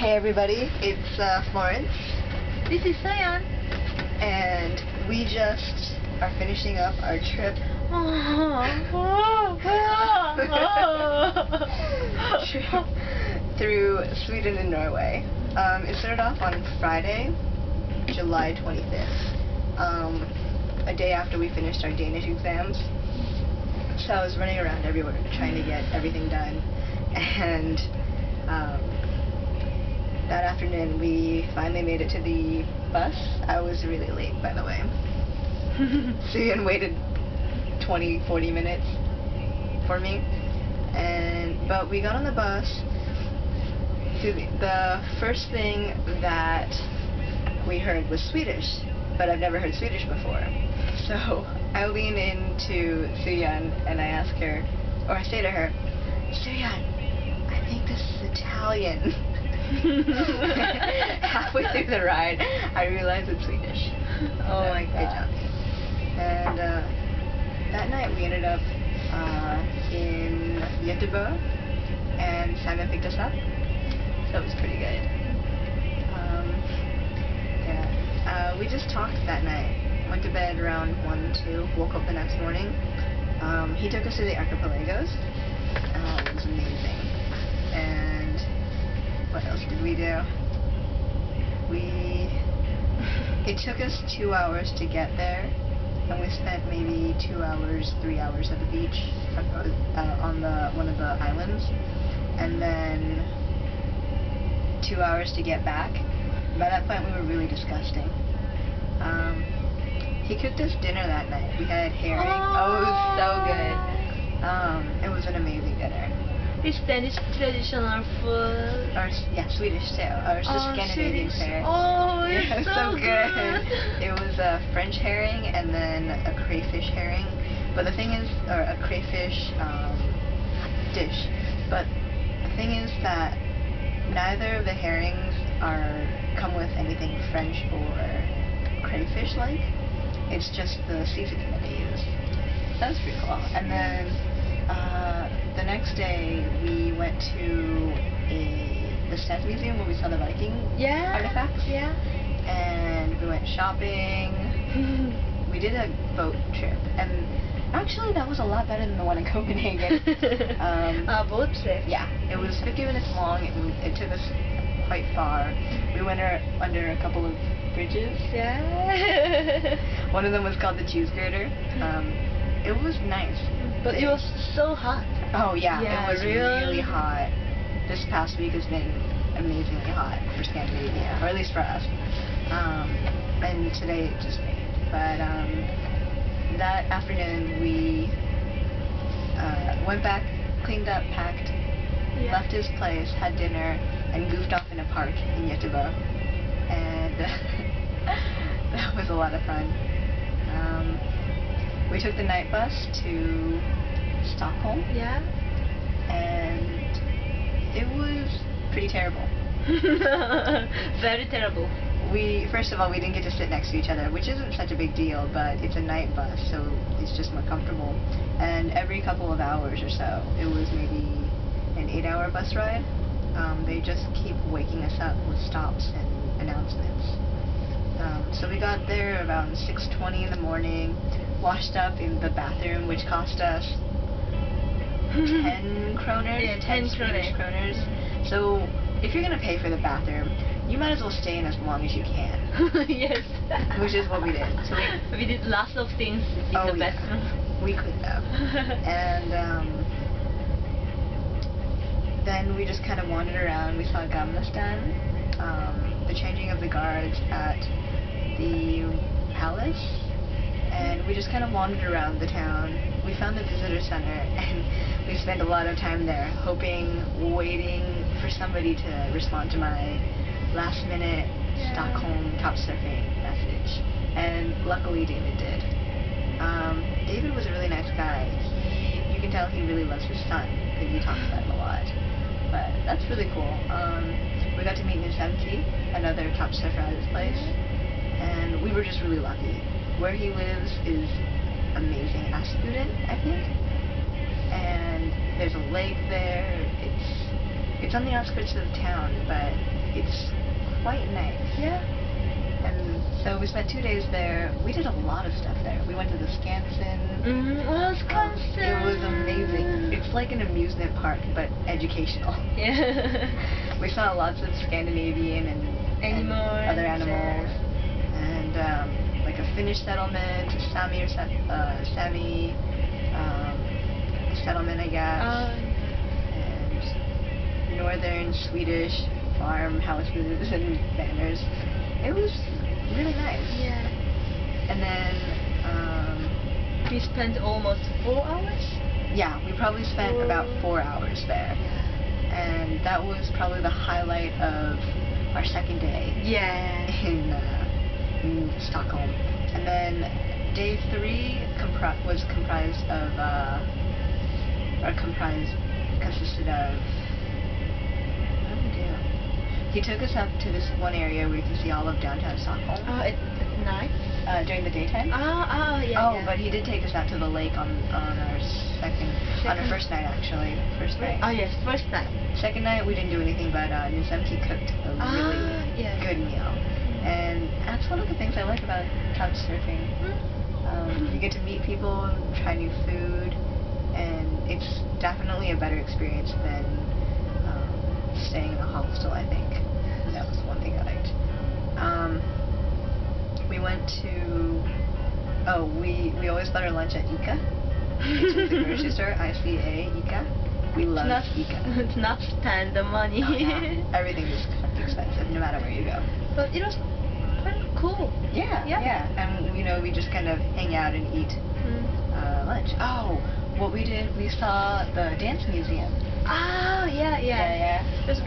Hey everybody, it's Florence. This is Soyun. And we just are finishing up our trip through Sweden and Norway. It started off on Friday, July 25th, a day after we finished our Danish exams. So I was running around everywhere trying to get everything done, and that afternoon we finally made it to the bus. I was really late, by the way. Soyun waited 20-40 minutes for me, but we got on the bus. The first thing that we heard was Swedish, but I've never heard Swedish before. So I lean into Soyun and I ask her, or I say to her, Soyun, I think this is Italian. Halfway through the ride, I realized it's Swedish. Oh my god. Good job. And that night we ended up in Göteborg, and Simon picked us up, so it was pretty good. We just talked that night. Went to bed around 1, 2, woke up the next morning. He took us to the archipelagos. It was amazing. And what else did we do? It took us 2 hours to get there, and we spent maybe 2 hours, 3 hours at the beach on one of the islands, and then 2 hours to get back. By that point, we were really disgusting. He cooked us dinner that night. We had herring. Oh, it was so good. It was an amazing dinner. It's Danish traditional food. Swedish too. Or it's just Scandinavian fare. Oh, it's yeah, so good. It was a French herring and then a crayfish herring. But the thing is, or a crayfish dish. But the thing is that neither of the herrings come with anything French or crayfish-like. It's just the seasoning that they use. That was pretty cool. And then the next day we went to the Seth Museum where we saw the Viking artifacts. Yeah. And we went shopping. We did a boat trip, and actually that was a lot better than the one in Copenhagen. A boat trip? Yeah. It was 50 minutes long. It took us quite far. We went under a couple of bridges. Yeah. One of them was called the Cheese Grater. It was nice. But it was so hot. Oh yeah, Yeah, it was really hot. This past week has been amazingly hot for Scandinavia, or at least for us. And today it just rained. But that afternoon we went back, cleaned up, packed, left his place, had dinner, and goofed off in a park in Göteborg. And that was a lot of fun. We took the night bus to Stockholm. Yeah. And it was pretty terrible. Very terrible. First of all, we didn't get to sit next to each other, which isn't such a big deal, but it's a night bus, so it's just more comfortable. And every couple of hours or so, it was maybe an 8-hour bus ride. They just keep waking us up with stops and announcements. So we got there around 6:20 in the morning, washed up in the bathroom, which cost us 10 kroners? Yeah, 10 kroners. So if you're going to pay for the bathroom, you might as well stay in as long as you can. Yes. Which is what we did. So we did lots of things in the bathroom. We could have. And then we just kind of wandered around. We saw Gamlastan, the changing of the guards at the palace, and we just kind of wandered around the town. We found the visitor center, and we spent a lot of time there, waiting for somebody to respond to my last-minute Stockholm couchsurfing message, and luckily David did. David was a really nice guy. You can tell he really loves his son, because he talks about him a lot. But that's really cool. We got to meet Nisemki, another couchsurfer at his place, and we were just really lucky. Where he lives is amazing. Aspudden, I think. And there's a lake there. It's on the outskirts of town, but it's quite nice. Yeah. And so we spent 2 days there. We did a lot of stuff there. We went to the Skansen. Oh, Skansen. It was amazing. It's like an amusement park, but educational. Yeah. We saw lots of Scandinavian and other animals. And like a Finnish settlement, Sami settlement, I guess. And northern Swedish farmhouses and banners. It was really nice. Yeah. And then we spent almost 4 hours. Yeah, we probably spent about 4 hours there. And that was probably the highlight of our second day. Yeah. In Stockholm. And then day 3 consisted of, what did we do? He took us up to this one area where you can see all of downtown Stockholm. At night? During the daytime. Yeah. But he did take us out to the lake on our first night, actually. First night. Oh yes, first night. Second night we didn't do anything, but Nizamki cooked a really good meal. And that's one of the things I like about couch surfing. You get to meet people, try new food, and it's definitely a better experience than staying in a hostel, I think. That was one thing I liked. We went to, we always got our lunch at Ica, which is the grocery store, ICA, Ica. We love Ica. It's not spend the money. Oh, yeah. Everything is expensive, no matter where you go. But it was kind of cool. Yeah. And, we just kind of hang out and eat lunch. What we did, we saw the dance museum. Yeah. It was